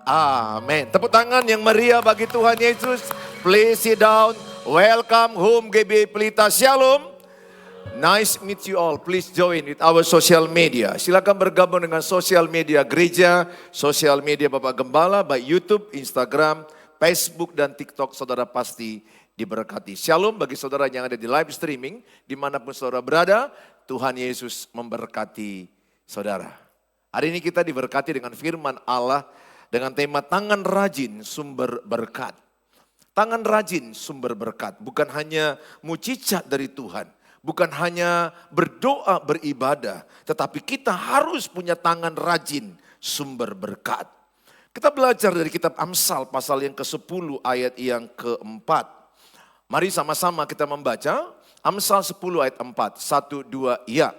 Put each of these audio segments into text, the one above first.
Amin. Tepuk tangan yang meriah bagi Tuhan Yesus. Please sit down. Welcome home GB Pelita. Shalom. Nice meet you all. Please join with our social media. Silakan bergabung dengan sosial media gereja, sosial media Bapak Gembala, baik YouTube, Instagram, Facebook, dan TikTok. Saudara pasti diberkati. Shalom bagi saudara yang ada di live streaming, dimanapun saudara berada, Tuhan Yesus memberkati saudara. Hari ini kita diberkati dengan firman Allah, dengan tema tangan rajin sumber berkat. Tangan rajin sumber berkat. Bukan hanya mujizat dari Tuhan. Bukan hanya berdoa beribadah. Tetapi kita harus punya tangan rajin sumber berkat. Kita belajar dari kitab Amsal pasal yang ke-10 ayat yang ke-4. Mari sama-sama kita membaca Amsal 10 ayat 4. 1, 2, ya.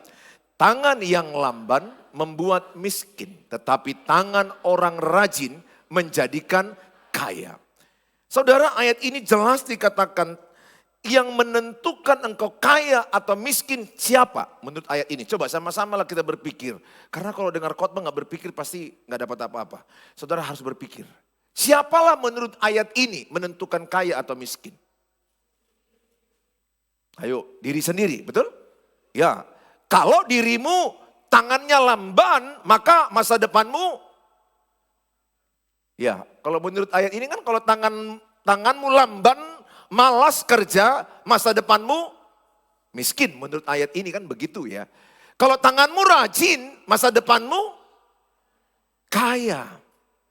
Tangan yang lamban membuat miskin, tetapi tangan orang rajin menjadikan kaya. Saudara, ayat ini jelas dikatakan yang menentukan engkau kaya atau miskin siapa menurut ayat ini. Coba sama-sama lah kita berpikir. Karena kalau dengar khotbah gak berpikir pasti gak dapat apa-apa. Saudara harus berpikir. Siapalah menurut ayat ini menentukan kaya atau miskin? Ayo, diri sendiri, betul? Ya. Kalau dirimu tangannya lamban, maka masa depanmu, ya kalau menurut ayat ini kan kalau tanganmu lamban, malas kerja, masa depanmu miskin. Menurut ayat ini kan begitu ya. Kalau tanganmu rajin, masa depanmu kaya.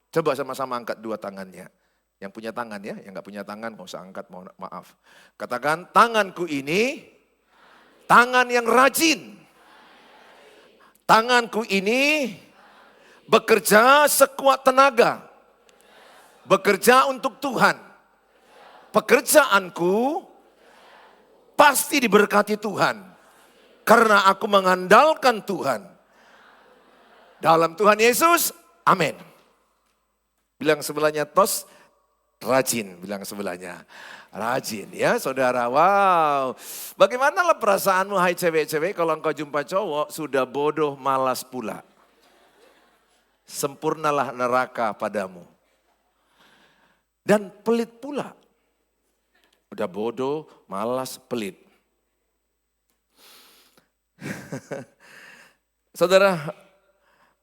Coba sama-sama angkat dua tangannya. Yang punya tangan ya, yang gak punya tangan gak usah angkat, mohon maaf. Katakan, tanganku ini tangan yang rajin. Tanganku ini bekerja sekuat tenaga. Bekerja untuk Tuhan. Pekerjaanku pasti diberkati Tuhan. Karena aku mengandalkan Tuhan. Dalam Tuhan Yesus, amin. Bilang sebelahnya tos, rajin. Bilang sebelahnya, rajin ya saudara. Wow, bagaimana perasaanmu hai cewek-cewek kalau engkau jumpa cowok sudah bodoh malas pula. Sempurnalah neraka padamu. Dan pelit pula. Udah bodoh, malas, pelit. Saudara,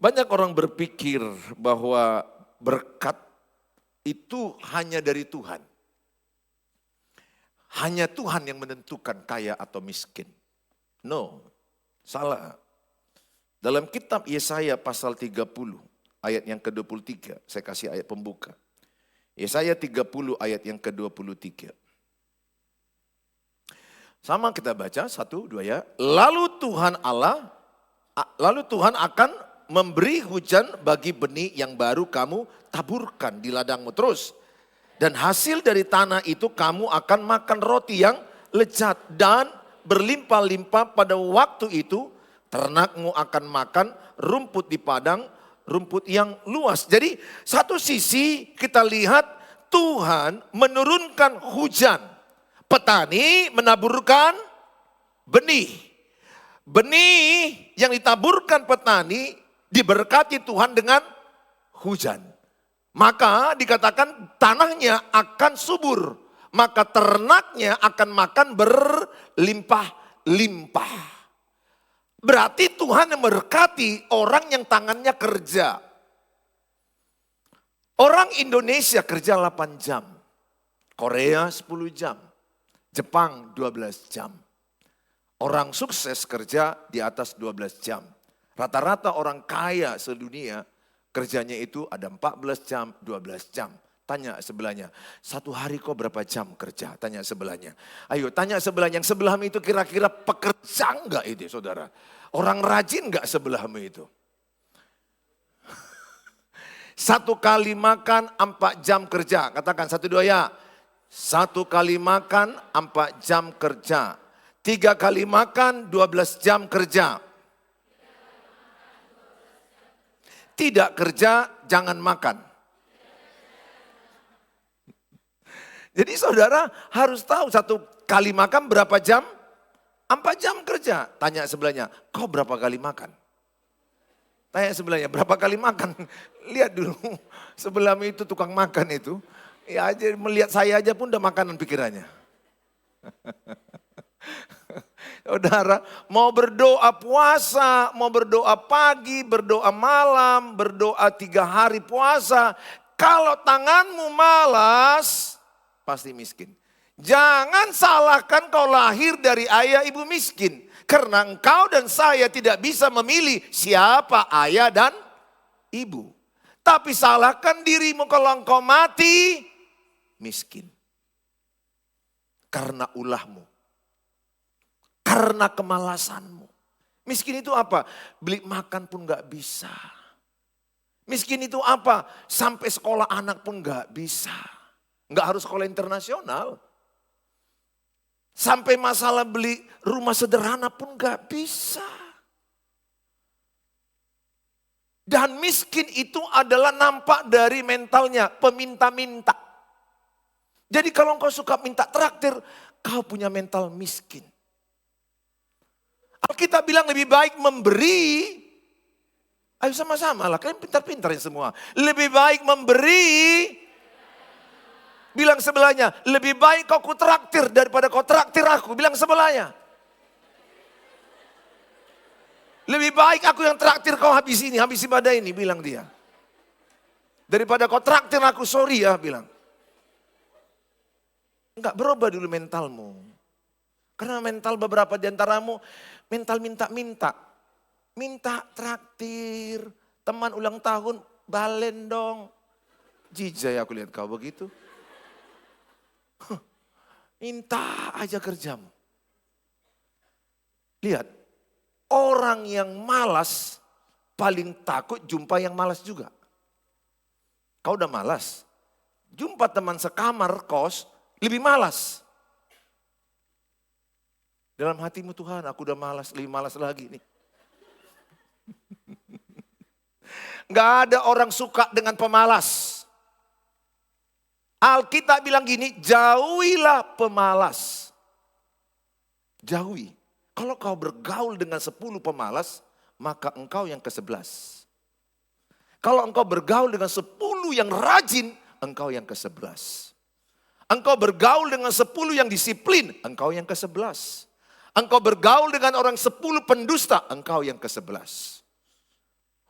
banyak orang berpikir bahwa berkat itu hanya dari Tuhan. Hanya Tuhan yang menentukan kaya atau miskin. No, salah. Dalam kitab Yesaya pasal 30 ayat yang ke-23, saya kasih ayat pembuka. Yesaya 30 ayat yang ke-23. Sama kita baca, 1, 2 ya. Lalu Tuhan akan memberi hujan bagi benih yang baru kamu taburkan di ladangmu terus. Dan hasil dari tanah itu kamu akan makan roti yang lezat dan berlimpah-limpah pada waktu itu. Ternakmu akan makan rumput di padang, rumput yang luas. Jadi satu sisi kita lihat Tuhan menurunkan hujan. Petani menaburkan benih. Benih yang ditaburkan petani diberkati Tuhan dengan hujan. Maka dikatakan tanahnya akan subur. Maka ternaknya akan makan berlimpah-limpah. Berarti Tuhan yang memberkati orang yang tangannya kerja. Orang Indonesia kerja 8 jam. Korea 10 jam. Jepang 12 jam. Orang sukses kerja di atas 12 jam. Rata-rata orang kaya sedunia kerjanya itu ada 14 jam, 12 jam. Tanya sebelahnya, satu hari kok berapa jam kerja? Tanya sebelahnya. Ayo tanya sebelahnya, yang sebelahmu itu kira-kira pekerja enggak itu saudara? Orang rajin enggak sebelahmu itu? Satu kali makan 4 jam kerja. Katakan 1, 2 ya. Satu kali makan 4 jam kerja. 3 kali makan 12 jam kerja. Tidak kerja jangan makan. Jadi saudara harus tahu satu kali makan berapa jam? 4 jam kerja. Tanya sebelahnya, kau berapa kali makan? Tanya sebelahnya, berapa kali makan? Lihat dulu, sebelahmu itu tukang makan itu. Ya aja melihat saya aja pun udah makanan pikirannya. Saudara, mau berdoa puasa, mau berdoa pagi, berdoa malam, berdoa 3 hari puasa. Kalau tanganmu malas, pasti miskin. Jangan salahkan kau lahir dari ayah ibu miskin. Karena engkau dan saya tidak bisa memilih siapa ayah dan ibu. Tapi salahkan dirimu kalau engkau mati miskin. Karena ulahmu. Karena kemalasanmu. Miskin itu apa? Beli makan pun gak bisa. Miskin itu apa? Sampai sekolah anak pun gak bisa. Gak harus sekolah internasional. Sampai masalah beli rumah sederhana pun gak bisa. Dan miskin itu adalah nampak dari mentalnya, peminta-minta. Jadi kalau engkau suka minta traktir, kau punya mental miskin. Alkitab bilang lebih baik memberi. Ayo sama-sama lah, kalian pintar-pintarin semua. Lebih baik memberi. Bilang sebelahnya, lebih baik kau traktir daripada kau traktir aku. Bilang sebelahnya. Lebih baik aku yang traktir kau habis ini, habis ibadah ini, bilang dia. Daripada kau traktir aku, sorry ya, bilang. Enggak, berubah dulu mentalmu. Karena mental beberapa di antaramu, mental minta-minta. Minta traktir, teman ulang tahun, balen dong. Jijai aku lihat kau begitu. Minta aja kerjamu. Lihat, orang yang malas paling takut jumpa yang malas juga. Kau udah malas, jumpa teman sekamar kos lebih malas. Dalam hatimu, Tuhan aku udah malas, lebih malas lagi nih. Gak ada orang suka dengan pemalas. Alkitab bilang gini, jauhilah pemalas. Jauhi. Kalau kau bergaul dengan 10 pemalas, maka engkau yang ke-11. Kalau engkau bergaul dengan 10 yang rajin, engkau yang ke-11. Engkau bergaul dengan 10 yang disiplin, engkau yang ke-11. Engkau bergaul dengan orang 10 pendusta, engkau yang ke-11.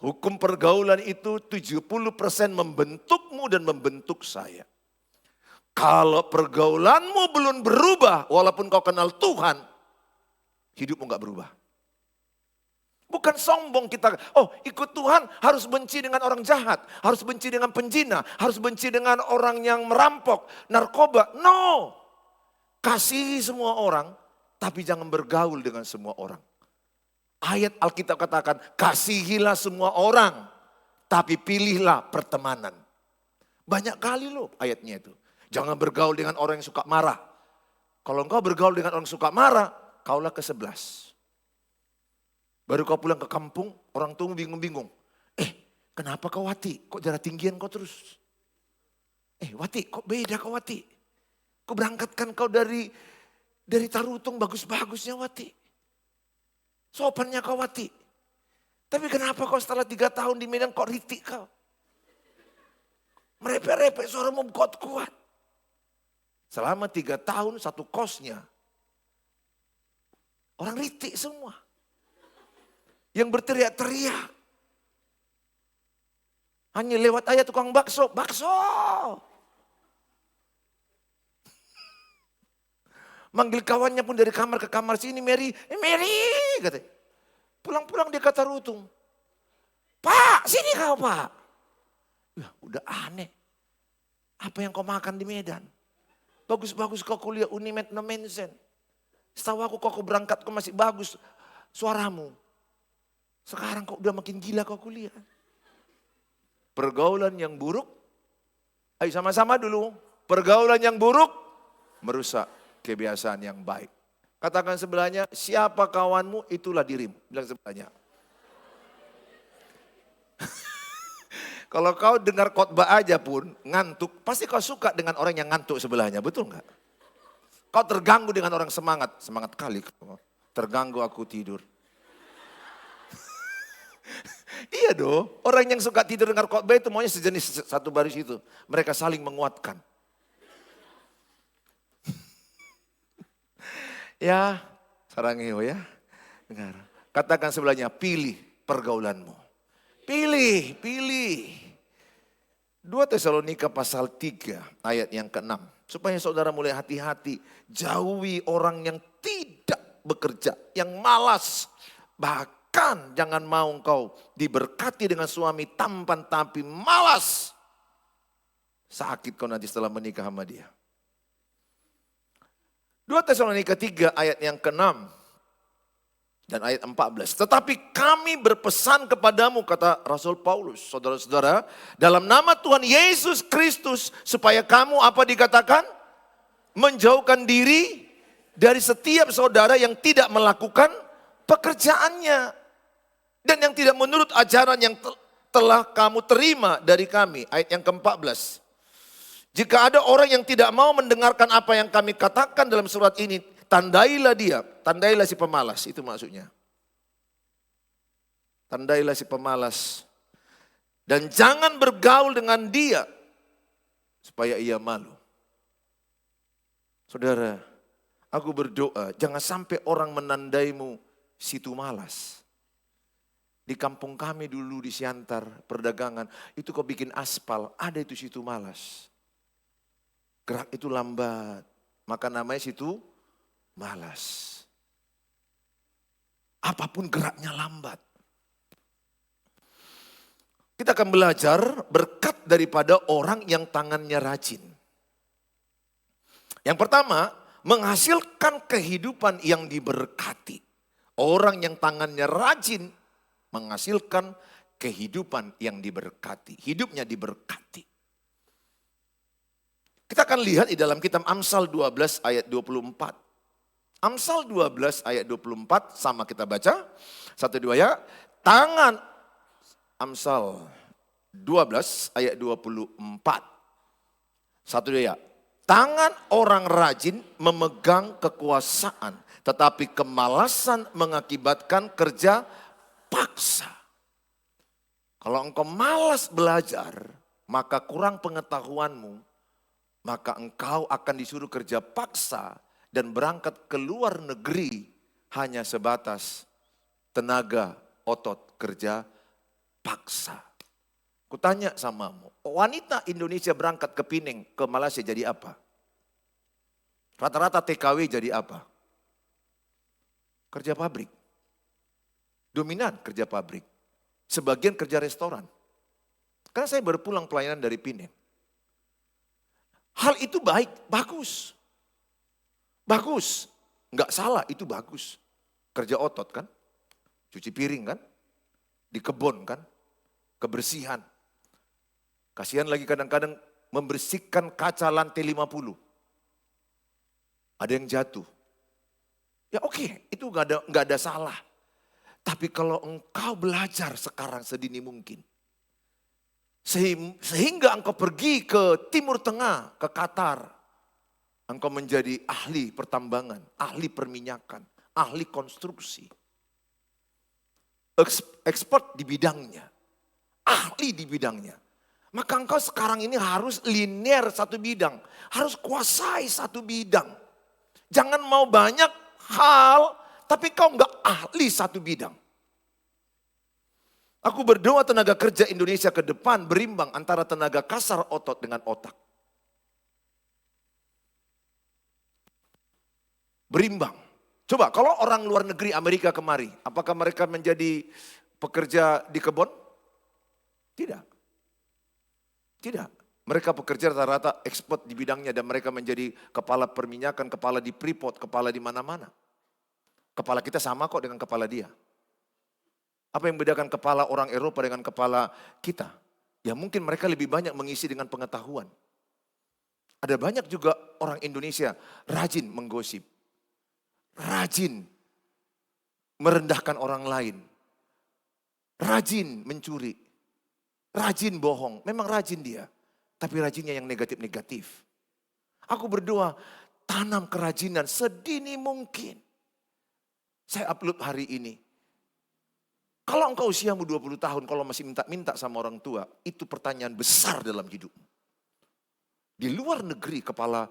Hukum pergaulan itu 70% membentukmu dan membentuk saya. Kalau pergaulanmu belum berubah, walaupun kau kenal Tuhan, hidupmu gak berubah. Bukan sombong kita, oh ikut Tuhan harus benci dengan orang jahat, harus benci dengan penjina, harus benci dengan orang yang merampok, narkoba. No, kasihi semua orang, tapi jangan bergaul dengan semua orang. Ayat Alkitab katakan, kasihilah semua orang, tapi pilihlah pertemanan. Banyak kali loh ayatnya itu. Jangan bergaul dengan orang yang suka marah. Kalau engkau bergaul dengan orang yang suka marah, kaulah ke-11. Baru kau pulang ke kampung, orang tuamu bingung-bingung. Kenapa kau Wati? Kok darah tinggian kau terus? Wati, kok beda kau Wati? Kau berangkatkan kau dari Tarutung bagus-bagusnya Wati. Sopannya kau Wati. Tapi kenapa kau setelah 3 tahun di Medan kok ritik kau? Merepek-repek suaramu kuat-kuat. Selama 3 tahun satu kosnya. Orang ritik semua. Yang berteriak-teriak. Hanya lewat aja tukang bakso. Bakso. Manggil kawannya pun dari kamar ke kamar sini. Mary. Mary. Katanya. Pulang-pulang dia kata Rutung. Pak, sini kau Pak. Udah aneh. Apa yang kau makan di Medan? Bagus-bagus kau kuliah Unimed Nomensen. Setahu aku kau berangkat kau masih bagus suaramu. Sekarang kau udah makin gila kau kuliah. Pergaulan yang buruk. Ayo sama-sama dulu. Pergaulan yang buruk merusak kebiasaan yang baik. Katakan sebelahnya, siapa kawanmu itulah dirimu. Bilang sebelahnya. Kalau kau dengar khotbah aja pun ngantuk, pasti kau suka dengan orang yang ngantuk sebelahnya, betul nggak? Kau terganggu dengan orang semangat, semangat kali kau. Terganggu aku tidur. Iya dong, orang yang suka tidur dengar khotbah itu maunya sejenis satu baris itu. Mereka saling menguatkan. Ya, sarangeo ya. Dengar. Katakan sebelahnya, pilih pergaulanmu. Pilih, pilih. 2 Tesalonika pasal 3 ayat yang ke-6. Supaya saudara mulai hati-hati. Jauhi orang yang tidak bekerja, yang malas. Bahkan jangan mau engkau diberkati dengan suami tampan tapi malas. Sakit kau nanti setelah menikah sama dia. 2 Tesalonika 3 ayat yang ke-6 dan ayat 14. Tetapi kami berpesan kepadamu, kata Rasul Paulus, saudara-saudara, dalam nama Tuhan Yesus Kristus, supaya kamu apa dikatakan? Menjauhkan diri dari setiap saudara yang tidak melakukan pekerjaannya. Dan yang tidak menurut ajaran yang telah kamu terima dari kami. Ayat yang ke-14. Jika ada orang yang tidak mau mendengarkan apa yang kami katakan dalam surat ini, tandailah dia, tandailah si pemalas, itu maksudnya. Tandailah si pemalas. Dan jangan bergaul dengan dia, supaya ia malu. Saudara, aku berdoa, jangan sampai orang menandaimu situ malas. Di kampung kami dulu di Siantar, perdagangan, itu kau bikin aspal, ada itu situ malas. Gerak itu lambat, maka namanya situ malas. Apapun geraknya lambat. Kita akan belajar berkat daripada orang yang tangannya rajin. Yang pertama, menghasilkan kehidupan yang diberkati. Orang yang tangannya rajin menghasilkan kehidupan yang diberkati. Hidupnya diberkati. Kita akan lihat di dalam kitab Amsal 12 ayat 24. Amsal 12 ayat 24 sama kita baca. 1-2 ya. Tangan Amsal 12 ayat 24. 1-2 ya. Tangan orang rajin memegang kekuasaan, tetapi kemalasan mengakibatkan kerja paksa. Kalau engkau malas belajar, maka kurang pengetahuanmu, maka engkau akan disuruh kerja paksa dan berangkat ke luar negeri hanya sebatas tenaga otot kerja paksa. Kutanya samamu, wanita Indonesia berangkat ke Pineng, ke Malaysia jadi apa? Rata-rata TKW jadi apa? Kerja pabrik. Dominan kerja pabrik. Sebagian kerja restoran. Karena saya baru pulang pelayanan dari Pineng. Hal itu baik, bagus. Bagus. Enggak salah, itu bagus. Kerja otot kan. Cuci piring kan. Di kebun kan. Kebersihan. Kasihan lagi kadang-kadang membersihkan kaca lantai 50. Ada yang jatuh. Ya oke, itu enggak ada salah. Tapi kalau engkau belajar sekarang sedini mungkin. Sehingga engkau pergi ke Timur Tengah, ke Qatar. Engkau menjadi ahli pertambangan, ahli perminyakan, ahli konstruksi. Expert di bidangnya. Ahli di bidangnya. Maka engkau sekarang ini harus linear satu bidang. Harus kuasai satu bidang. Jangan mau banyak hal, tapi kau enggak ahli satu bidang. Aku berdoa tenaga kerja Indonesia ke depan berimbang antara tenaga kasar otot dengan otak. Berimbang. Coba kalau orang luar negeri Amerika kemari, apakah mereka menjadi pekerja di kebun? Tidak. Tidak. Mereka pekerja rata-rata expert di bidangnya dan mereka menjadi kepala perminyakan, kepala di Freeport, kepala di mana-mana. Kepala kita sama kok dengan kepala dia. Apa yang membedakan kepala orang Eropa dengan kepala kita? Ya mungkin mereka lebih banyak mengisi dengan pengetahuan. Ada banyak juga orang Indonesia rajin menggosip. Rajin merendahkan orang lain. Rajin mencuri. Rajin bohong. Memang rajin dia. Tapi rajinnya yang negatif-negatif. Aku berdoa tanam kerajinan sedini mungkin. Saya upload hari ini. Kalau engkau usiamu 20 tahun, kalau masih minta-minta sama orang tua, itu pertanyaan besar dalam hidupmu. Di luar negeri kepala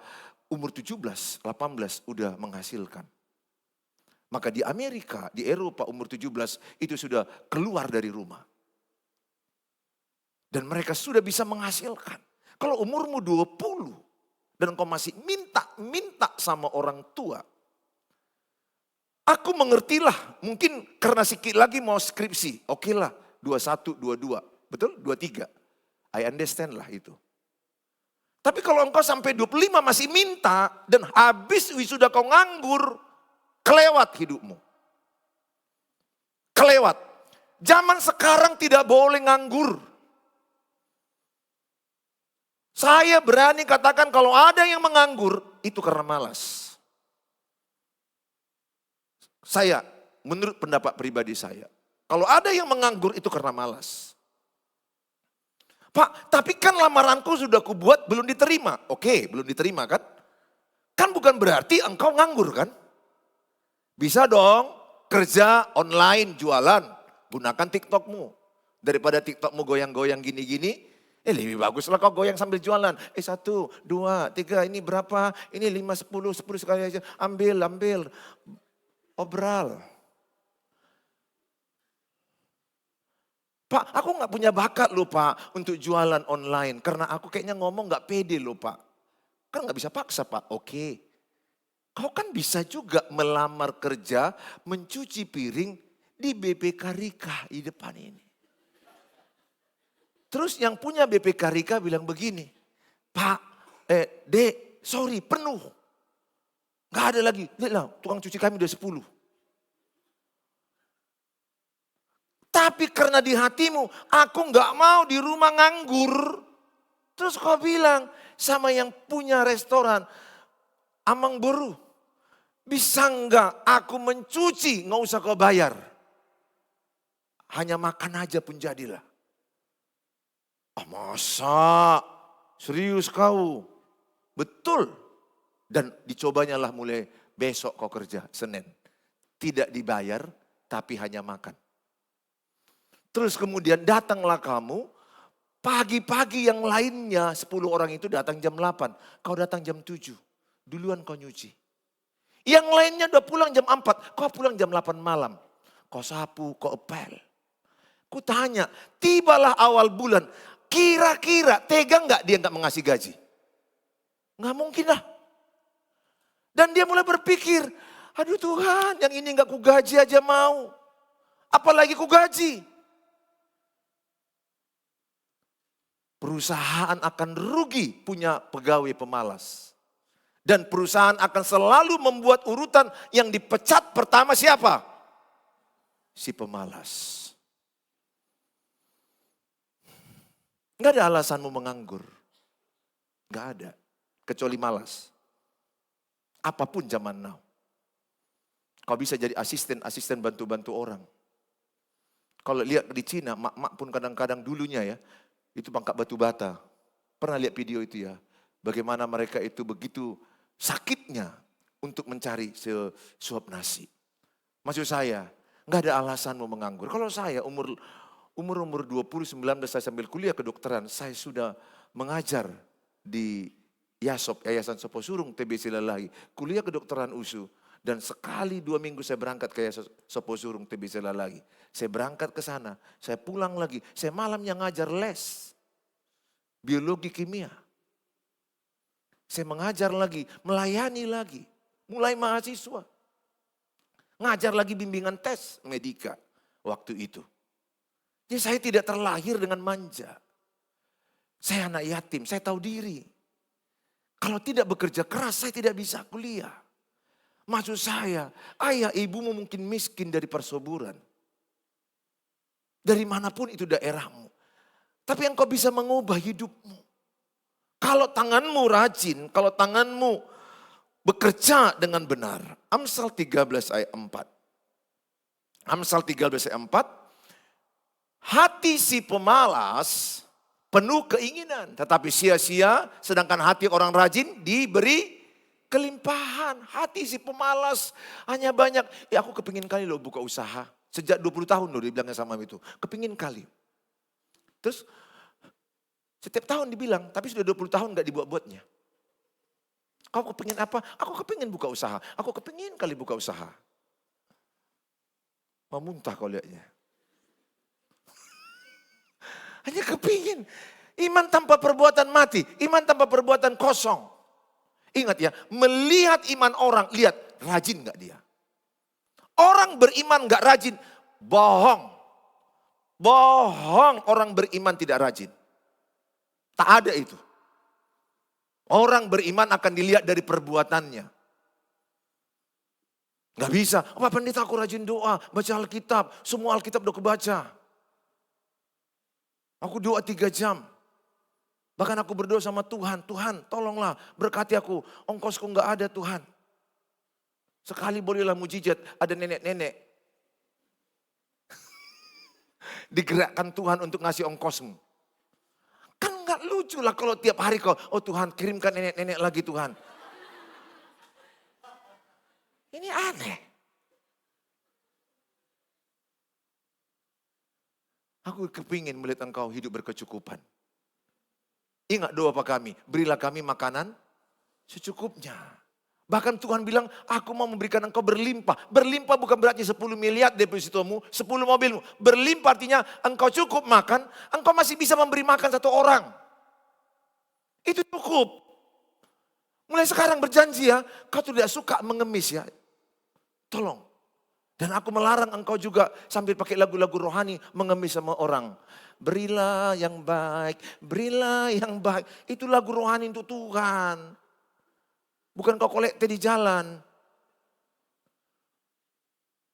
umur 17, 18 udah menghasilkan. Maka di Amerika, di Eropa umur 17 itu sudah keluar dari rumah. Dan mereka sudah bisa menghasilkan. Kalau umurmu 20 dan engkau masih minta sama orang tua. Aku mengertilah, mungkin karena sikit lagi mau skripsi. Oke lah, 21, 22, betul? 23. I understand lah itu. Tapi kalau engkau sampai 25 masih minta dan habis wisuda kau nganggur, kelewat hidupmu. Kelewat. Zaman sekarang tidak boleh nganggur. Saya berani katakan kalau ada yang menganggur, itu karena malas. Saya, menurut pendapat pribadi saya, kalau ada yang menganggur itu karena malas. Pak, tapi kan lamaranku sudah kubuat belum diterima. Oke, belum diterima kan? Kan bukan berarti engkau nganggur kan? Bisa dong kerja online jualan, gunakan TikTokmu. Daripada TikTokmu goyang-goyang gini-gini, lebih baguslah kau goyang sambil jualan. 1, 2, 3, ini berapa? Ini 5, 10 sekali aja. Ambil. Obral. Pak, aku gak punya bakat loh Pak untuk jualan online. Karena aku kayaknya ngomong gak pede loh Pak. Kan gak bisa paksa Pak. Oke. Kau kan bisa juga melamar kerja, mencuci piring di BPK Rika di depan ini. Terus yang punya BPK Rika bilang begini. Pak, Dek, sorry penuh. Gak ada lagi. Lihatlah, tukang cuci kami udah 10. Tapi karena di hatimu, aku gak mau di rumah nganggur. Terus kau bilang sama yang punya restoran, Amang Boru, bisa gak aku mencuci, gak usah kau bayar. Hanya makan aja pun jadilah. Masa? Serius kau? Betul. Dan dicobanya lah mulai besok kau kerja, Senin. Tidak dibayar, tapi hanya makan. Terus kemudian datanglah kamu, pagi-pagi yang lainnya 10 orang itu datang jam 8. Kau datang jam 7, duluan kau nyuci. Yang lainnya udah pulang jam 4, kau pulang jam 8 malam. Kau sapu, kau epel. Ku tanya, tibalah awal bulan, kira-kira tega gak dia gak mengasih gaji? Gak mungkin lah. Dan dia mulai berpikir, aduh Tuhan yang ini gak ku gaji aja mau. Apalagi ku gaji. Perusahaan akan rugi punya pegawai pemalas. Dan perusahaan akan selalu membuat urutan yang dipecat pertama siapa? Si pemalas. Gak ada alasanmu menganggur. Gak ada. Kecuali malas. Apapun zaman now. Kau bisa jadi asisten bantu-bantu orang. Kalau lihat di Cina, mak-mak pun kadang-kadang dulunya ya, itu pangkat batu bata. Pernah lihat video itu ya, bagaimana mereka itu begitu sakitnya untuk mencari sesuap nasi. Maksud saya, nggak ada alasan mau menganggur. Kalau saya umur 20, 19 saya sambil kuliah kedokteran, saya sudah mengajar di YASOP, Yayasan Sopo Surung TBC Lalahi, kuliah kedokteran USU. Dan sekali 2 minggu saya berangkat ke Yayasan Sopo Surung TBC Lalahi. Saya berangkat ke sana, saya pulang lagi, saya malamnya ngajar les. Biologi kimia. Saya mengajar lagi, melayani lagi. Mulai mahasiswa. Ngajar lagi bimbingan tes medika waktu itu. Jadi saya tidak terlahir dengan manja. Saya anak yatim, saya tahu diri. Kalau tidak bekerja keras, saya tidak bisa kuliah. Maksud saya, ayah ibumu mungkin miskin dari persoburan. Dari manapun itu daerahmu. Tapi engkau bisa mengubah hidupmu. Kalau tanganmu rajin, kalau tanganmu bekerja dengan benar. Amsal 13 ayat 4. Amsal 13 ayat 4. Hati si pemalas penuh keinginan. Tetapi sia-sia, sedangkan hati orang rajin diberi kelimpahan. Hati si pemalas hanya banyak. Ya aku kepingin kali loh buka usaha. Sejak 20 tahun loh dia bilangnya sama itu. Kepingin kali. Terus setiap tahun dibilang, tapi sudah 20 tahun gak dibuat-buatnya. Kau kepingin apa? Aku kepingin buka usaha. Aku kepingin kali buka usaha. Mau muntah kau lihatnya. Hanya kepingin. Iman tanpa perbuatan mati. Iman tanpa perbuatan kosong. Ingat ya, melihat iman orang, lihat rajin gak dia. Orang beriman gak rajin, bohong. Bohong orang beriman tidak rajin. Tak ada itu. Orang beriman akan dilihat dari perbuatannya. Gak bisa, Pak Pendeta aku rajin doa, baca Alkitab, semua Alkitab udah kebaca. Aku doa 3 jam. Bahkan aku berdoa sama Tuhan, Tuhan tolonglah berkati aku, ongkosku gak ada Tuhan. Sekali bolehlah mujizat, ada nenek-nenek. Digerakkan Tuhan untuk ngasih ongkosmu. Kan gak lucu lah kalau tiap hari kau, oh Tuhan kirimkan nenek-nenek lagi Tuhan. Ini aneh. Aku kepingin melihat engkau hidup berkecukupan. Ingat doa apa kami, berilah kami makanan secukupnya. Bahkan Tuhan bilang, aku mau memberikan engkau berlimpah. Berlimpah bukan berarti 10 miliar depositomu, 10 mobilmu. Berlimpah artinya engkau cukup makan, engkau masih bisa memberi makan 1 orang. Itu cukup. Mulai sekarang berjanji ya, kau tidak suka mengemis ya. Tolong. Dan aku melarang engkau juga sambil pakai lagu-lagu rohani mengemis sama orang. Berilah yang baik, berilah yang baik. Itu lagu rohani untuk Tuhan. Bukan kau kolekte di jalan.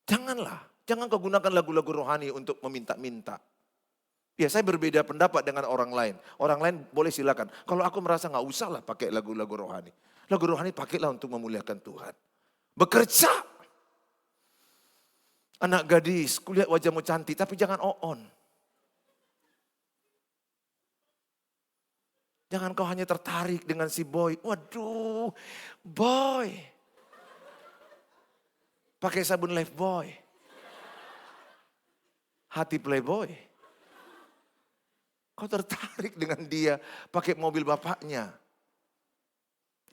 Janganlah, jangan kau gunakan lagu-lagu rohani untuk meminta-minta. Ya saya berbeda pendapat dengan orang lain. Orang lain boleh silakan. Kalau aku merasa gak usah lah pakai lagu-lagu rohani. Lagu rohani pakailah untuk memuliakan Tuhan. Bekerja. Anak gadis, kulihat wajahmu cantik tapi jangan on. Jangan kau hanya tertarik dengan si boy. Waduh, boy. Pakai sabun Lifebuoy. Hati playboy. Kau tertarik dengan dia pakai mobil bapaknya.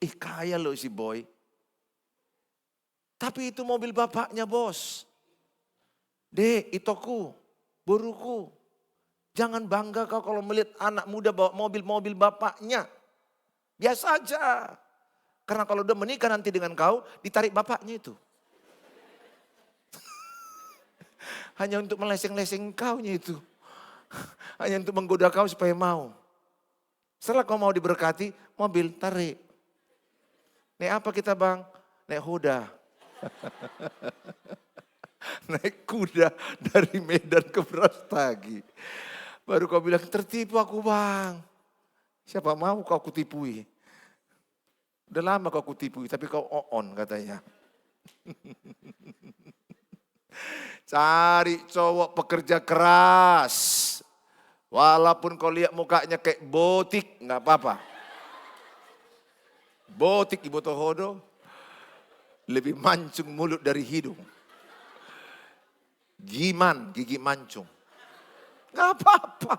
Ih kaya loh si boy. Tapi itu mobil bapaknya bos. Dek, itoku, buruku. Jangan bangga kau kalau melihat anak muda bawa mobil-mobil bapaknya. Biasa aja. Karena kalau udah menikah nanti dengan kau, ditarik bapaknya itu. Hanya untuk meleseng-leseng kaunya itu. Hanya untuk menggoda kau supaya mau. Setelah kau mau diberkati, mobil tarik. Naik apa kita bang? Naik Honda. Naik kuda dari Medan ke Brastagi. Baru kau bilang tertipu aku bang. Siapa mau kau kutipui. Udah lama kau kutipui tapi kau on katanya. Cari cowok pekerja keras. Walaupun kau lihat mukanya kayak botik gak apa-apa. Botik ibu tohodo. Lebih mancung mulut dari hidung. Giman, gigi mancung. Gak apa-apa.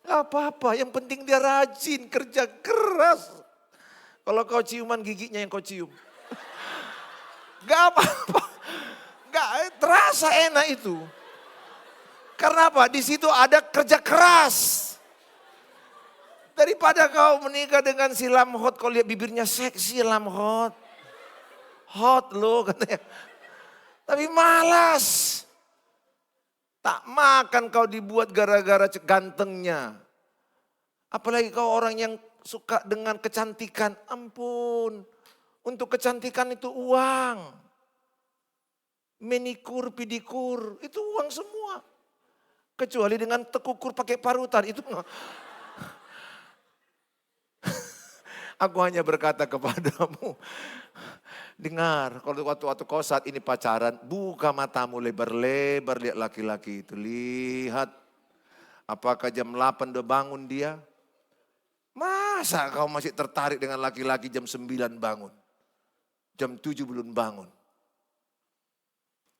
Gak apa-apa, yang penting dia rajin, kerja keras. Kalau kau ciuman giginya yang kau cium. Gak apa-apa. Gak terasa enak itu. Karena apa? Di situ ada kerja keras. Daripada kau menikah dengan si lamhot, kau lihat bibirnya seksi lamhot. Hot loh katanya. Tapi malas. Tak makan kau dibuat gara-gara gantengnya. Apalagi kau orang yang suka dengan kecantikan. Ampun. Untuk kecantikan itu uang. Menikur, pidikur. Itu uang semua. Kecuali dengan tekukur pakai parutan. Itu aku hanya berkata kepadamu. Dengar, kalau waktu kau saat ini pacaran, buka matamu lebar-lebar lihat laki-laki itu. Lihat, apakah jam 8 udah bangun dia? Masa kau masih tertarik dengan laki-laki jam 9 bangun? Jam 7 belum bangun.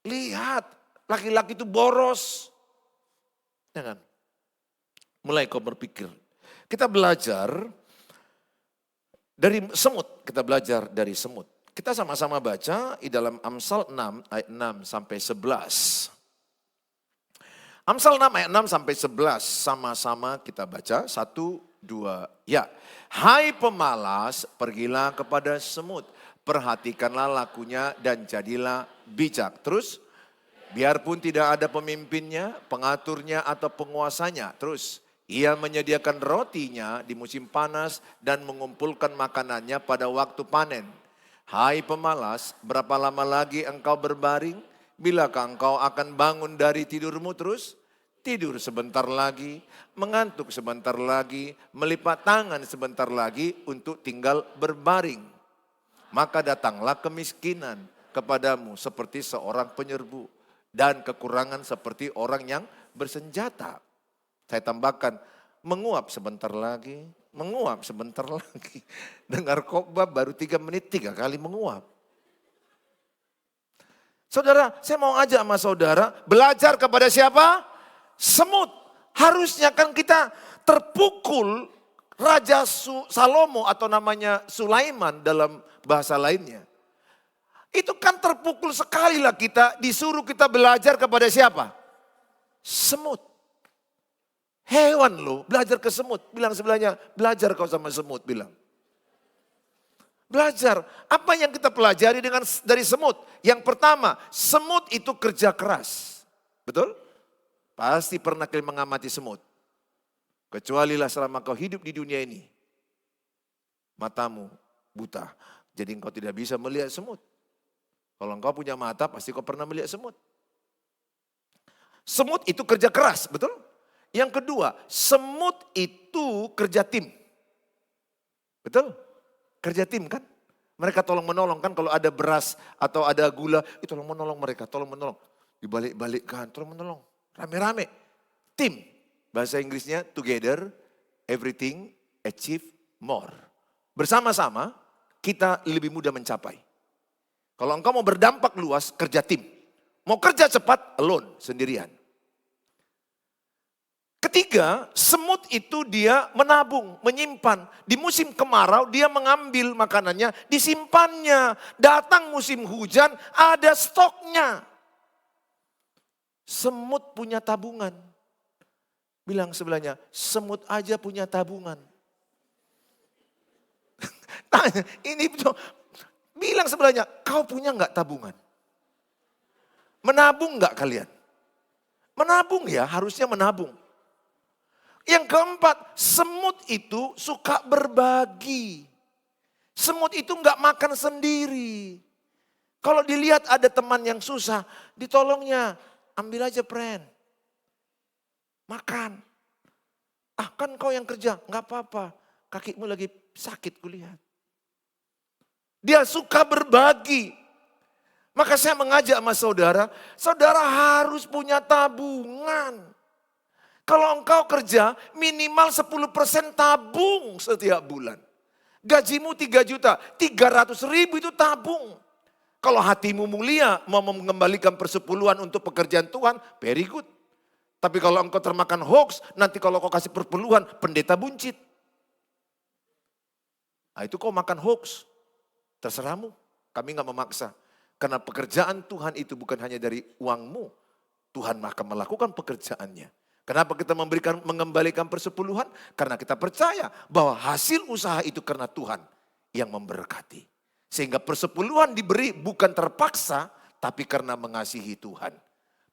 Lihat, laki-laki itu boros. Ya kan? Mulai kau berpikir. Kita belajar dari semut. Kita belajar dari semut. Kita sama-sama baca di dalam Amsal 6 ayat 6 sampai 11. Amsal 6 ayat 6 sampai 11 sama-sama kita baca. 1, 2, ya. Hai pemalas, pergilah kepada semut. Perhatikanlah lakunya dan jadilah bijak. Terus, biarpun tidak ada pemimpinnya, pengaturnya atau penguasanya. Terus, ia menyediakan rotinya di musim panas dan mengumpulkan makanannya pada waktu panen. Hai pemalas, berapa lama lagi engkau berbaring? Bilakah engkau akan bangun dari tidurmu terus? Tidur sebentar lagi, mengantuk sebentar lagi, melipat tangan sebentar lagi untuk tinggal berbaring. Maka datanglah kemiskinan kepadamu seperti seorang penyerbu dan kekurangan seperti orang yang bersenjata. Saya tambahkan, menguap sebentar lagi, menguap sebentar lagi. Dengar khotbah baru 3 menit 3 kali menguap. Saudara, saya mau ajak sama saudara belajar kepada siapa? Semut. Harusnya kan kita terpukul Raja Salomo atau namanya Sulaiman dalam bahasa lainnya. Itu kan terpukul sekali lah kita disuruh kita belajar kepada siapa? Semut. Hewan loh, belajar ke semut. Bilang sebelahnya, belajar kau sama semut, bilang. Belajar. Apa yang kita pelajari dari semut? Yang pertama, semut itu kerja keras. Betul? Pasti pernah kalian mengamati semut. Kecualilah selama kau hidup di dunia ini. Matamu buta. Jadi engkau tidak bisa melihat semut. Kalau engkau punya mata, pasti kau pernah melihat semut. Semut itu kerja keras, betul? Yang kedua, semut itu kerja tim. Betul? Kerja tim kan? Mereka tolong menolong kan kalau ada beras atau ada gula, itu tolong menolong mereka, tolong menolong. Dibalik-balikkan, tolong menolong. Rame-rame. Tim. Bahasa Inggrisnya together, everything, achieve more. Bersama-sama kita lebih mudah mencapai. Kalau engkau mau berdampak luas, kerja tim. Mau kerja cepat, alone, sendirian. Ketiga, semut itu dia menabung, menyimpan. Di musim kemarau dia mengambil makanannya, disimpannya. Datang musim hujan, ada stoknya. Semut punya tabungan. Bilang sebelahnya, semut aja punya tabungan. Tanya, ini bilang sebelahnya, kau punya enggak tabungan? Menabung enggak kalian? Menabung ya, harusnya menabung. Yang keempat, semut itu suka berbagi. Semut itu enggak makan sendiri. Kalau dilihat ada teman yang susah, ditolongnya, ambil aja friend. Makan. Ah kan kau yang kerja, enggak apa-apa. Kakimu lagi sakit kulihat. Dia suka berbagi. Maka saya mengajak sama saudara, saudara harus punya tabungan. Kalau engkau kerja minimal 10% tabung setiap bulan. Gajimu 3 juta, 300.000 itu tabung. Kalau hatimu mulia mau mengembalikan persepuluhan untuk pekerjaan Tuhan, very good. Tapi kalau engkau termakan hoax, nanti kalau kau kasih perpuluhan, pendeta buncit. Nah itu kau makan hoax. Terserahmu, kami gak memaksa. Karena pekerjaan Tuhan itu bukan hanya dari uangmu. Tuhan akan melakukan pekerjaannya. Kenapa kita mengembalikan persepuluhan? Karena kita percaya bahwa hasil usaha itu karena Tuhan yang memberkati. Sehingga persepuluhan diberi bukan terpaksa, tapi karena mengasihi Tuhan.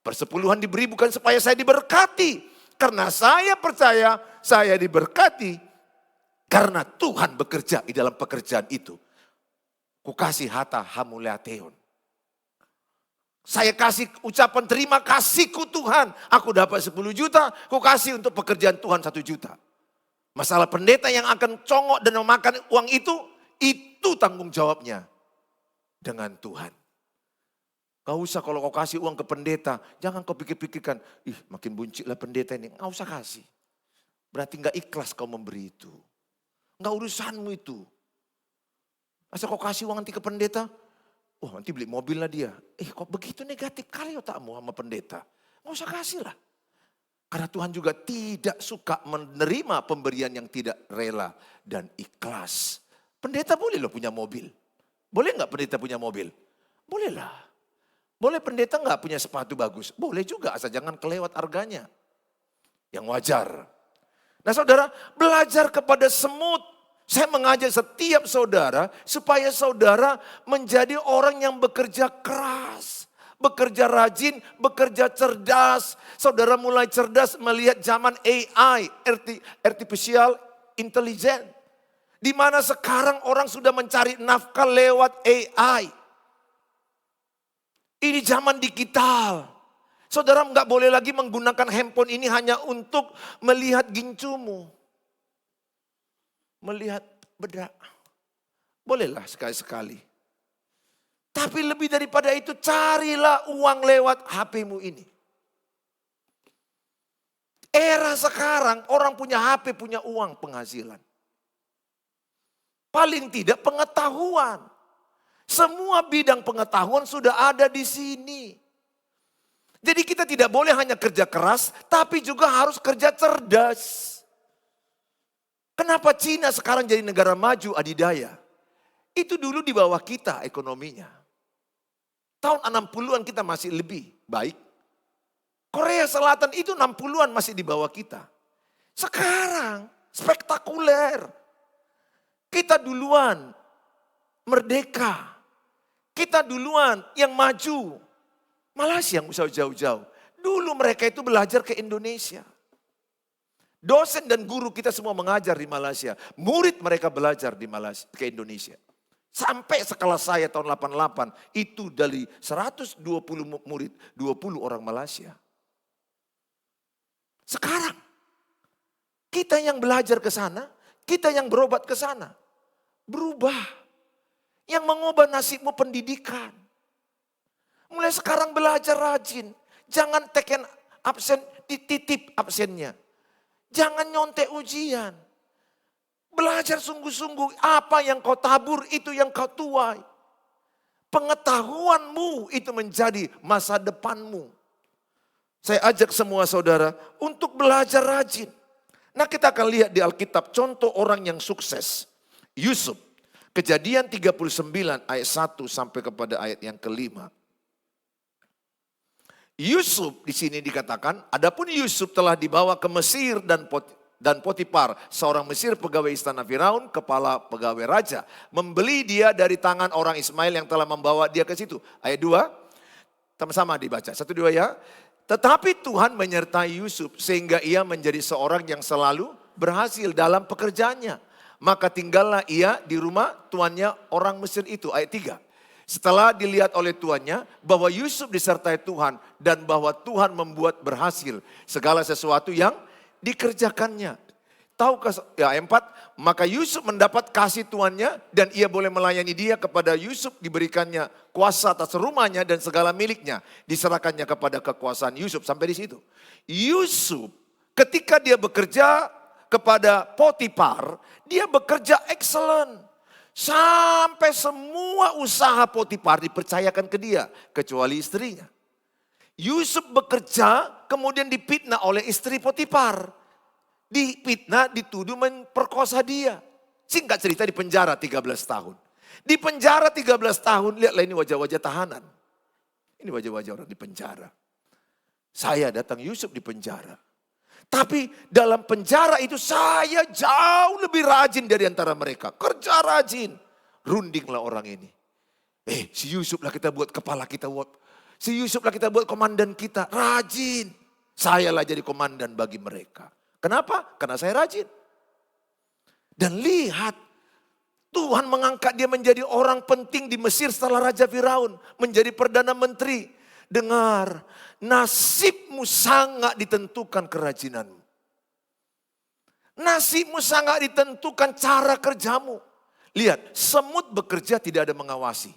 Persepuluhan diberi bukan supaya saya diberkati. Karena saya percaya saya diberkati. Karena Tuhan bekerja di dalam pekerjaan itu. Kukasih hata hamuleateon. Saya kasih ucapan terima kasihku Tuhan. Aku dapat 10 juta, ku kasih untuk pekerjaan Tuhan 1 juta. Masalah pendeta yang akan congok dan memakan uang itu tanggung jawabnya dengan Tuhan. Gak usah kalau kau kasih uang ke pendeta, jangan kau pikir-pikirkan, ih makin buncit lah pendeta ini. Gak usah kasih. Berarti gak ikhlas kau memberi itu. Gak urusanmu itu. Masa kau kasih uang nanti ke pendeta, Oh nanti beli mobil lah dia. Kok begitu negatif kali otakmu sama pendeta. Nggak usah kasih lah. Karena Tuhan juga tidak suka menerima pemberian yang tidak rela dan ikhlas. Pendeta boleh loh punya mobil. Boleh nggak pendeta punya mobil? Boleh lah. Boleh pendeta nggak punya sepatu bagus? Boleh juga, asal jangan kelewat harganya. Yang wajar. Nah saudara, belajar kepada semut. Saya mengajak setiap saudara supaya saudara menjadi orang yang bekerja keras. Bekerja rajin, bekerja cerdas. Saudara mulai cerdas melihat zaman AI, Artificial Intelligence. Di mana sekarang orang sudah mencari nafkah lewat AI. Ini zaman digital. Saudara nggak boleh lagi menggunakan handphone ini hanya untuk melihat gincumu. Melihat bedak. Bolehlah sekali-sekali. Tapi lebih daripada itu, carilah uang lewat HP-mu ini. Era sekarang orang punya HP, punya uang penghasilan. Paling tidak pengetahuan. Semua bidang pengetahuan sudah ada di sini. Jadi kita tidak boleh hanya kerja keras, tapi juga harus kerja cerdas. Kenapa Cina sekarang jadi negara maju adidaya? Itu dulu di bawah kita ekonominya. Tahun 60-an kita masih lebih baik. Korea Selatan itu 60-an masih di bawah kita. Sekarang spektakuler. Kita duluan merdeka. Kita duluan yang maju. Malaysia yang usah jauh-jauh. Dulu mereka itu belajar ke Indonesia. Dosen dan guru kita semua mengajar di Malaysia. Murid mereka belajar di Malaysia ke Indonesia. Sampai sekelas saya tahun 88, itu dari 120 murid, 20 orang Malaysia. Sekarang, kita yang belajar ke sana, kita yang berobat ke sana. Berubah. Yang mengubah nasibmu pendidikan. Mulai sekarang belajar rajin. Jangan teken absen, dititip absennya. Jangan nyontek ujian. Belajar sungguh-sungguh, apa yang kau tabur itu yang kau tuai. Pengetahuanmu itu menjadi masa depanmu. Saya ajak semua saudara untuk belajar rajin. Nah kita akan lihat di Alkitab contoh orang yang sukses. Yusuf, Kejadian 39 ayat 1 sampai kepada ayat yang kelima. Yusuf di sini dikatakan, adapun Yusuf telah dibawa ke Mesir dan Potifar, seorang Mesir pegawai istana Firaun, kepala pegawai raja, membeli dia dari tangan orang Ismail yang telah membawa dia ke situ. Ayat 2, sama-sama dibaca. 1, 2 ya. Tetapi Tuhan menyertai Yusuf sehingga ia menjadi seorang yang selalu berhasil dalam pekerjaannya. Maka tinggallah ia di rumah tuannya orang Mesir itu. Ayat 3. Setelah dilihat oleh tuannya bahwa Yusuf disertai Tuhan dan bahwa Tuhan membuat berhasil segala sesuatu yang dikerjakannya. Tahukah ya 4, maka Yusuf mendapat kasih tuannya dan ia boleh melayani dia. Kepada Yusuf diberikannya kuasa atas rumahnya dan segala miliknya diserahkannya kepada kekuasaan Yusuf. Sampai di situ. Yusuf ketika dia bekerja kepada Potifar, dia bekerja excellent. Sampai semua usaha Potifar dipercayakan ke dia, kecuali istrinya. Yusuf bekerja, kemudian dipitnah oleh istri Potifar. Dipitnah, dituduh memperkosa dia. Singkat cerita di penjara 13 tahun. Di penjara 13 tahun, lihatlah ini wajah-wajah tahanan. Ini wajah-wajah orang di penjara. Saya datang Yusuf di penjara. Tapi dalam penjara itu saya jauh lebih rajin dari antara mereka. Kerja rajin. Rundinglah orang ini. Si Yusuf lah kita buat kepala kita. Si Yusuf lah kita buat komandan kita. Rajin. Saya lah jadi komandan bagi mereka. Kenapa? Karena saya rajin. Dan lihat. Tuhan mengangkat dia menjadi orang penting di Mesir setelah Raja Firaun. Menjadi Perdana Menteri. Dengar, nasibmu sangat ditentukan kerajinanmu. Nasibmu sangat ditentukan cara kerjamu. Lihat, semut bekerja tidak ada mengawasi.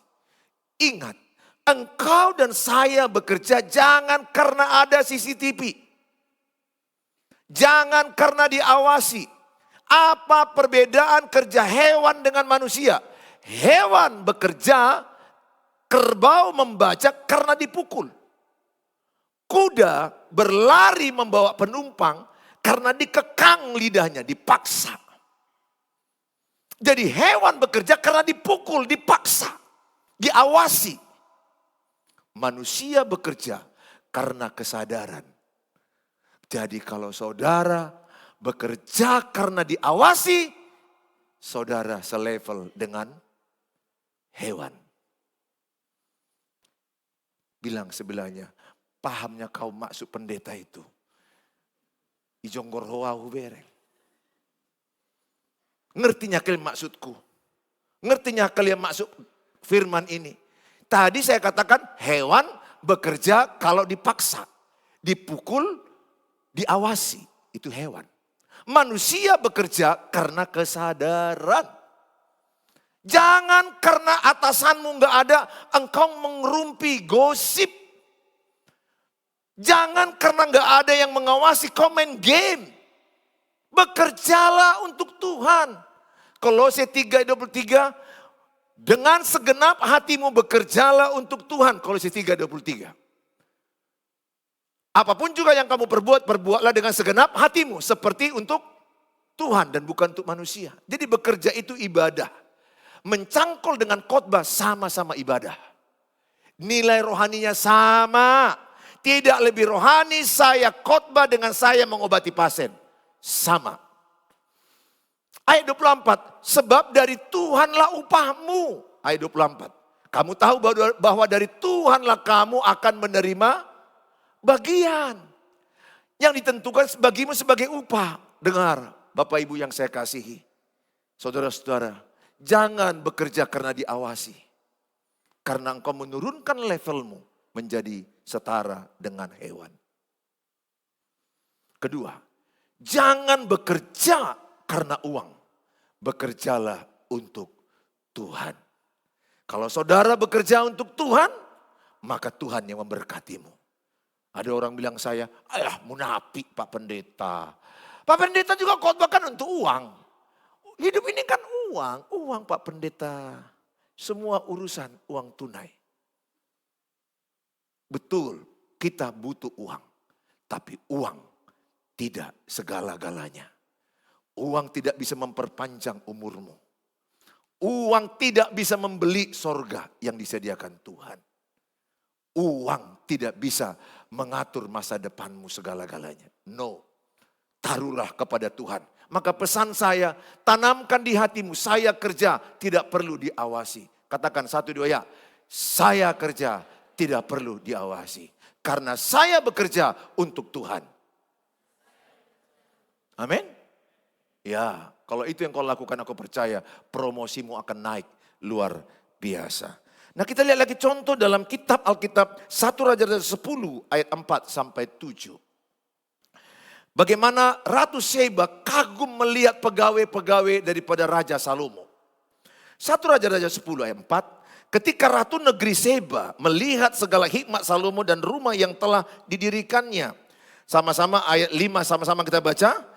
Ingat, engkau dan saya bekerja jangan karena ada CCTV. Jangan karena diawasi. Apa perbedaan kerja hewan dengan manusia? Hewan bekerja Kerbau membajak karena dipukul. Kuda berlari membawa penumpang karena dikekang lidahnya, dipaksa. Jadi hewan bekerja karena dipukul, dipaksa, diawasi. Manusia bekerja karena kesadaran. Jadi kalau saudara bekerja karena diawasi, saudara selevel dengan hewan. Bilang sebelahnya, pahamnya kau maksud pendeta itu. Ijonggor hoa bereng. Ngertinya kalian maksudku. Ngertinya kalian maksud firman ini. Tadi saya katakan hewan bekerja kalau dipaksa. Dipukul, diawasi. Itu hewan. Manusia bekerja karena kesadaran. Jangan karena atasanmu gak ada, engkau mengerumpi gosip. Jangan karena gak ada yang mengawasi, kau main game. Bekerjalah untuk Tuhan. Kolose 3:23, dengan segenap hatimu bekerjalah untuk Tuhan. Kolose 3:23. Apapun juga yang kamu perbuat, perbuatlah dengan segenap hatimu. Seperti untuk Tuhan dan bukan untuk manusia. Jadi bekerja itu ibadah. Mencangkul dengan khotbah sama-sama ibadah. Nilai rohaninya sama. Tidak lebih rohani saya khotbah dengan saya mengobati pasien. Sama. Ayat 24. Sebab dari Tuhanlah upahmu. Ayat 24. Kamu tahu bahwa dari Tuhanlah kamu akan menerima bagian. Yang ditentukan bagimu sebagai upah. Dengar Bapak Ibu yang saya kasihi. Saudara-saudara. Jangan bekerja karena diawasi. Karena engkau menurunkan levelmu menjadi setara dengan hewan. Kedua, jangan bekerja karena uang. Bekerjalah untuk Tuhan. Kalau saudara bekerja untuk Tuhan, maka Tuhan yang memberkatimu. Ada orang bilang saya, ayah munafik Pak Pendeta. Pak Pendeta juga khotbahkan untuk uang. Hidup ini kan uang Pak Pendeta. Semua urusan uang tunai. Betul, kita butuh uang. Tapi uang tidak segala-galanya. Uang tidak bisa memperpanjang umurmu. Uang tidak bisa membeli sorga yang disediakan Tuhan. Uang tidak bisa mengatur masa depanmu segala-galanya. No, taruhlah kepada Tuhan. Maka pesan saya, tanamkan di hatimu, saya kerja tidak perlu diawasi. Katakan 1, 2 ya, saya kerja tidak perlu diawasi. Karena saya bekerja untuk Tuhan. Amin. Ya, kalau itu yang kau lakukan aku percaya promosimu akan naik luar biasa. Nah kita lihat lagi contoh dalam kitab Alkitab 1 Raja-Raja 10 ayat 4 sampai 7. Bagaimana Ratu Seba kagum melihat pegawai-pegawai daripada Raja Salomo. 1 Raja-Raja 10 ayat 4. Ketika Ratu Negeri Seba melihat segala hikmat Salomo dan rumah yang telah didirikannya. Sama-sama ayat 5 sama-sama kita baca.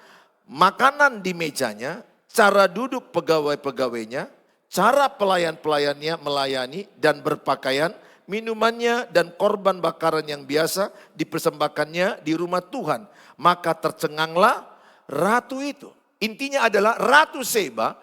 Makanan di mejanya, cara duduk pegawai-pegawainya, cara pelayan-pelayannya melayani dan berpakaian, minumannya dan korban bakaran yang biasa dipersembahkannya di rumah Tuhan. Maka tercenganglah ratu itu. Intinya adalah Ratu Seba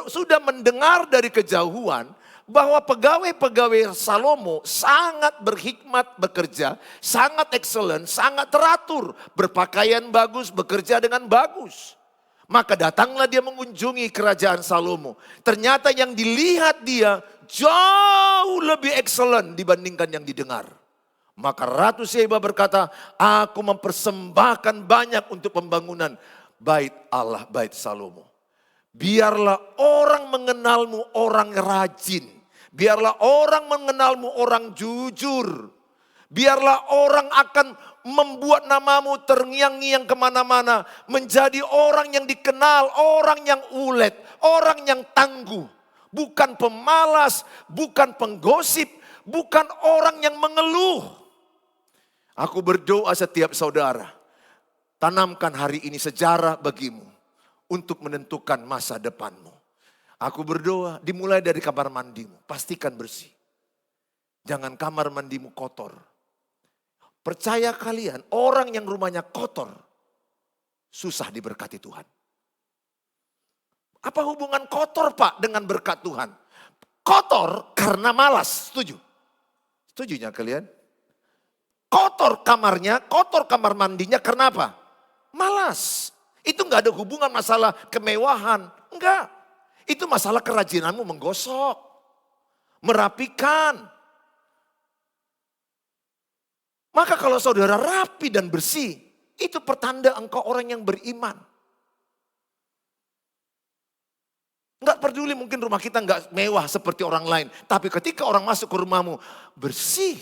sudah mendengar dari kejauhan bahwa pegawai-pegawai Salomo sangat berhikmat bekerja, sangat excellent, sangat teratur, berpakaian bagus, bekerja dengan bagus. Maka datanglah dia mengunjungi kerajaan Salomo. Ternyata yang dilihat dia jauh lebih excellent dibandingkan yang didengar. Maka Ratu Seba berkata, aku mempersembahkan banyak untuk pembangunan bait Allah, bait Salomo. Biarlah orang mengenalmu orang rajin. Biarlah orang mengenalmu orang jujur. Biarlah orang akan membuat namamu terngiang-ngiang kemana-mana. Menjadi orang yang dikenal, orang yang ulet, orang yang tangguh. Bukan pemalas, bukan penggosip, bukan orang yang mengeluh. Aku berdoa setiap saudara, tanamkan hari ini sejarah bagimu untuk menentukan masa depanmu. Aku berdoa dimulai dari kamar mandimu, pastikan bersih. Jangan kamar mandimu kotor. Percaya kalian, orang yang rumahnya kotor, susah diberkati Tuhan. Apa hubungan kotor Pak dengan berkat Tuhan? Kotor karena malas, setuju? Setujunya kalian? Kotor kamarnya, kotor kamar mandinya karena apa? Malas. Itu enggak ada hubungan masalah kemewahan. Enggak. Itu masalah kerajinanmu menggosok. Merapikan. Maka kalau saudara rapi dan bersih, itu pertanda engkau orang yang beriman. Enggak peduli mungkin rumah kita enggak mewah seperti orang lain. Tapi ketika orang masuk ke rumahmu bersih,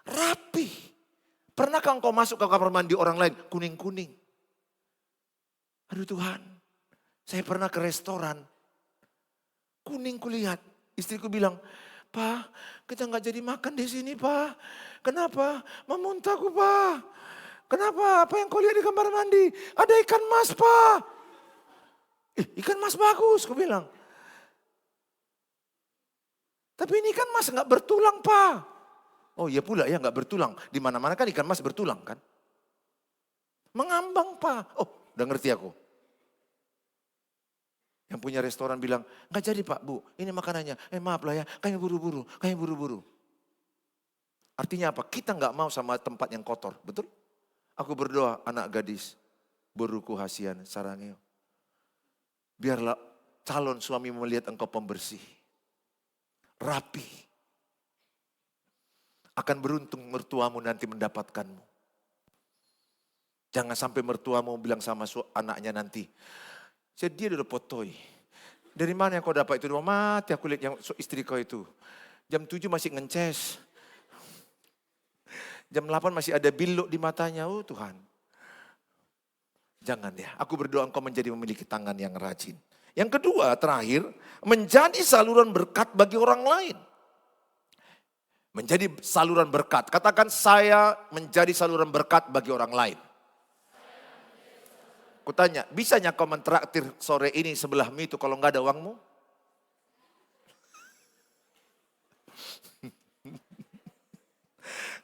rapi. Pernahkah engkau masuk ke kamar mandi orang lain kuning-kuning? Aduh Tuhan, saya pernah ke restoran. Kuning kulihat. Istriku bilang, Pak, kita enggak jadi makan di sini Pak. Kenapa? Memuntahku Pak. Kenapa? Apa yang kau lihat di kamar mandi? Ada ikan mas Pak. Ikan mas bagus, aku bilang. Tapi ini ikan mas nggak bertulang Pak. Oh iya pula ya nggak bertulang. Di mana-mana kan ikan mas bertulang kan. Mengambang Pak. Oh udah ngerti aku. Yang punya restoran bilang, nggak jadi Pak Bu, ini makanannya. Maaf lah ya, kami buru-buru. Artinya apa? Kita nggak mau sama tempat yang kotor, betul? Aku berdoa anak gadis, beruku hasian sarangeo. Biarlah calon suami melihat engkau pembersih. Rapi. Akan beruntung mertuamu nanti mendapatkanmu. Jangan sampai mertuamu bilang sama anaknya nanti. Dia udah potoi. Dari mana yang kau dapat itu? Mati aku lihat yang istri kau itu. Jam 7 masih ngences. Jam 8 masih ada biluk di matanya. Oh Tuhan. Jangan ya. Aku berdoa engkau memiliki tangan yang rajin. Yang kedua, terakhir, menjadi saluran berkat bagi orang lain. Menjadi saluran berkat. Katakan saya menjadi saluran berkat bagi orang lain. Kutanya, bisanya kau mentraktir sore ini sebelahmu itu kalau nggak ada uangmu?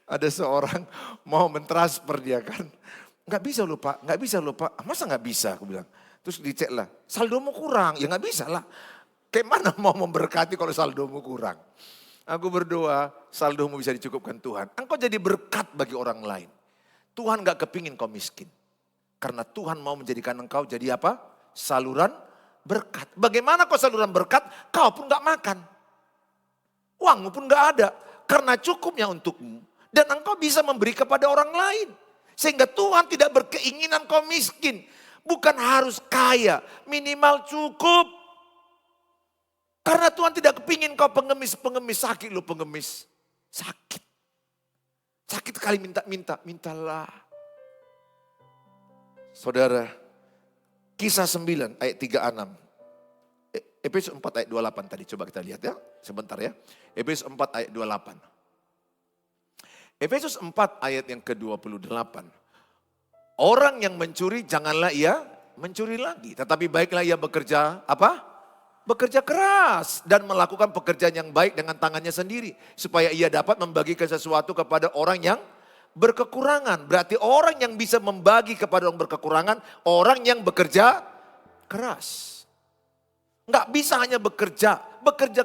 Ada seorang mau mentransfer dia kan. Nggak bisa loh Pak, nggak bisa loh Pak. Masa nggak bisa? Aku bilang. Terus dicek lah, saldomu kurang. Ya nggak bisa lah. Kayak mana mau memberkati kalau saldomu kurang? Aku berdoa, saldomu bisa dicukupkan Tuhan. Engkau jadi berkat bagi orang lain. Tuhan nggak kepingin kau miskin. Karena Tuhan mau menjadikan engkau jadi apa? Saluran berkat. Bagaimana kau saluran berkat? Kau pun gak makan. Uangmu pun gak ada. Karena cukupnya untukmu. Dan engkau bisa memberi kepada orang lain. Sehingga Tuhan tidak berkeinginan kau miskin. Bukan harus kaya. Minimal cukup. Karena Tuhan tidak kepingin kau pengemis sakit loh pengemis. Sakit. Sakit kali mintalah. Saudara, Kisah 9 ayat 36. Efesus 4 ayat 28 tadi coba kita lihat ya. Sebentar ya. Efesus 4 ayat 28. Efesus 4 ayat yang ke-28. Orang yang mencuri janganlah ia mencuri lagi. Tetapi baiklah ia bekerja apa? Bekerja keras dan melakukan pekerjaan yang baik dengan tangannya sendiri. Supaya ia dapat membagikan sesuatu kepada orang yang berkekurangan. Berarti orang yang bisa membagi kepada orang berkekurangan, orang yang bekerja keras. Enggak bisa hanya bekerja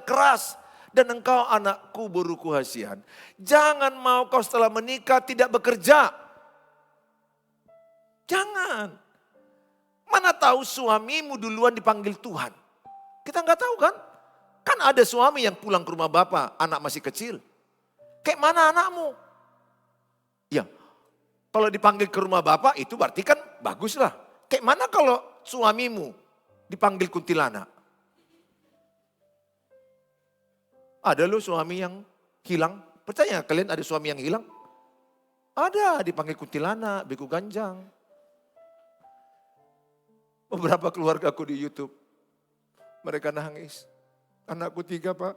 keras. Dan engkau anakku beruku hasian. Jangan mau kau setelah menikah tidak bekerja. Jangan. Mana tahu suamimu duluan dipanggil Tuhan. Kita enggak tahu kan. Kan ada suami yang pulang ke rumah bapak, anak masih kecil. Kayak mana anakmu? Ya, kalau dipanggil ke rumah bapak itu berarti kan baguslah. Kayak mana kalau suamimu dipanggil kuntilanak? Ada loh suami yang hilang. Percaya kalian ada suami yang hilang? Ada, dipanggil kuntilanak, beku ganjang. Beberapa keluargaku di YouTube, mereka nangis. Anakku 3 Pak,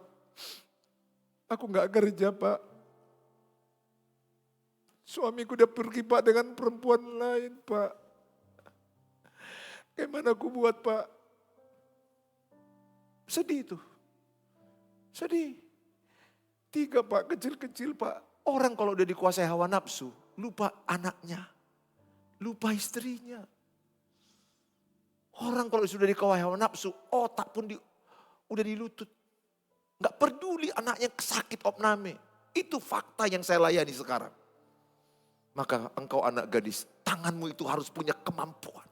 aku gak kerja Pak. Suamiku udah pergi Pak dengan perempuan lain Pak. Gimana aku buat Pak? Sedih itu. Sedih. 3 Pak, kecil-kecil Pak. Orang kalau udah dikuasai hawa nafsu, lupa anaknya, lupa istrinya. Orang kalau sudah dikuasai hawa nafsu, otak pun udah dilutut. Gak peduli anaknya sakit opname. Itu fakta yang saya layani sekarang. Maka engkau anak gadis, tanganmu itu harus punya kemampuan.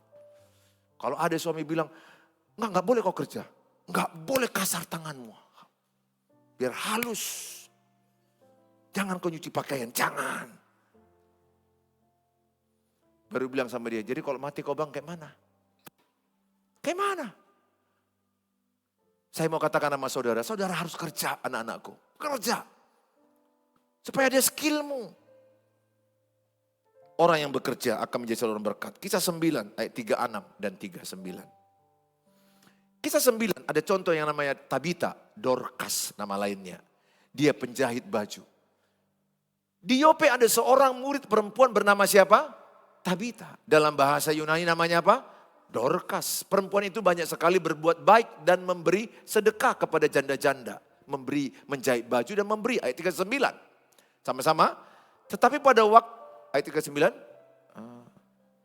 Kalau ada suami bilang, enggak boleh kau kerja. Enggak boleh kasar tanganmu. Biar halus. Jangan kau nyuci pakaian, jangan. Baru bilang sama dia, jadi kalau mati kau bang kayak mana? Kayak mana? Saya mau katakan sama saudara, saudara harus kerja anak-anakku. Kerja. Supaya ada skillmu. Orang yang bekerja akan menjadi saluran berkat. Kisah 9 ayat 36 dan 39. Kisah 9 ada contoh yang namanya Tabita, Dorcas nama lainnya. Dia penjahit baju. Di Yope ada seorang murid perempuan bernama siapa? Tabita. Dalam bahasa Yunani namanya apa? Dorcas. Perempuan itu banyak sekali berbuat baik dan memberi sedekah kepada janda-janda. Memberi, menjahit baju dan memberi. Ayat 39. Sama-sama. Tetapi pada waktu ayat 39,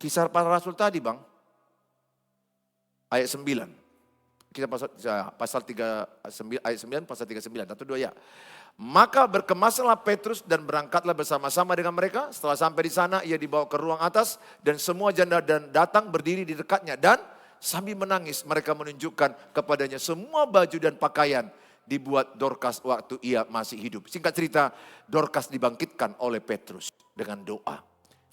kisah para rasul tadi bang, ayat 9. Kisah pasal 39, ayat 9, pasal 39, 1, 2 ya. Maka berkemaslah Petrus dan berangkatlah bersama-sama dengan mereka. Setelah sampai di sana ia dibawa ke ruang atas dan semua janda dan datang berdiri di dekatnya. Dan sambil menangis mereka menunjukkan kepadanya semua baju dan pakaian dibuat Dorcas waktu ia masih hidup. Singkat cerita, Dorcas dibangkitkan oleh Petrus dengan doa.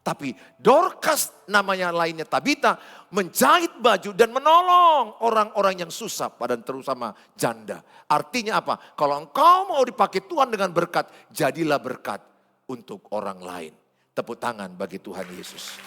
Tapi Dorcas namanya lainnya Tabita menjahit baju dan menolong orang-orang yang susah dan terutama janda. Artinya apa? Kalau engkau mau dipakai Tuhan dengan berkat, jadilah berkat untuk orang lain. Tepuk tangan bagi Tuhan Yesus.